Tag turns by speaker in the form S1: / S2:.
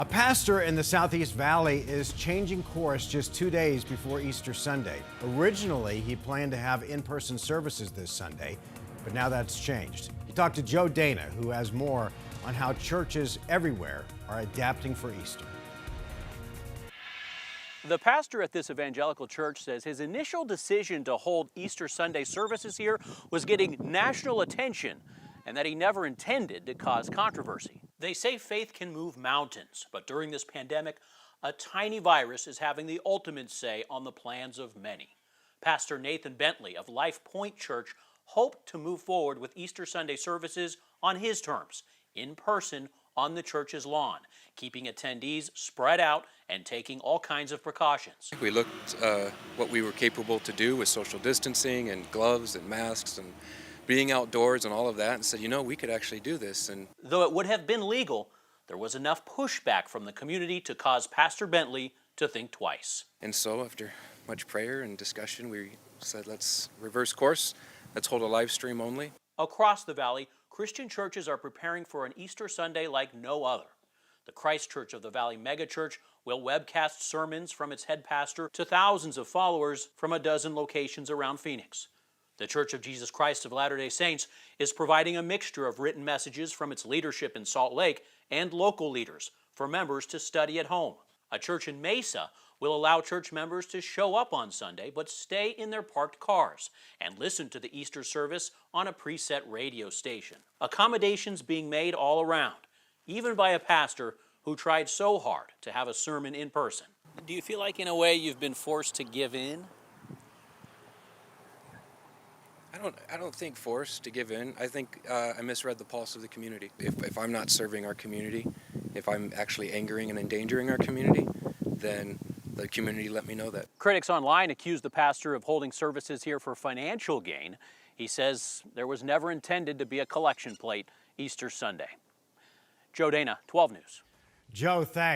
S1: A pastor in the Southeast Valley is changing course just 2 days before Easter Sunday. Originally, he planned to have in-person services this Sunday, but now that's changed. He talked to Joe Dana, who has more on how churches everywhere are adapting for Easter.
S2: The pastor at this evangelical church says his initial decision to hold Easter Sunday services here was getting national attention and that he never intended to cause controversy. They say faith can move mountains, but during this pandemic, a tiny virus is having the ultimate say on the plans of many. Pastor Nathan Bentley of Life Point Church hoped to move forward with Easter Sunday services on his terms, in person on the church's lawn, keeping attendees spread out and taking all kinds of precautions.
S3: We looked what we were capable to do with social distancing and gloves and masks and being outdoors and all of that, and said, you know, we could actually do this. And
S2: though it would have been legal, there was enough pushback from the community to cause Pastor Bentley to think twice.
S3: And so after much prayer and discussion, we said, let's reverse course. Let's hold a live stream only.
S2: Across the valley, Christian churches are preparing for an Easter Sunday like no other. The Christ Church of the Valley megachurch will webcast sermons from its head pastor to thousands of followers from a dozen locations around Phoenix. The Church of Jesus Christ of Latter-day Saints is providing a mixture of written messages from its leadership in Salt Lake and local leaders for members to study at home. A church in Mesa will allow church members to show up on Sunday but stay in their parked cars and listen to the Easter service on a preset radio station. Accommodations being made all around, even by a pastor who tried so hard to have a sermon in person. Do you feel like in a way you've been forced to give in?
S3: I don't think forced to give in. I think I misread the pulse of the community. If I'm not serving our community, if I'm actually angering and endangering our community, then the community let me know that.
S2: Critics online accuse the pastor of holding services here for financial gain. He says there was never intended to be a collection plate Easter Sunday. Joe Dana, 12 News.
S1: Joe, thanks.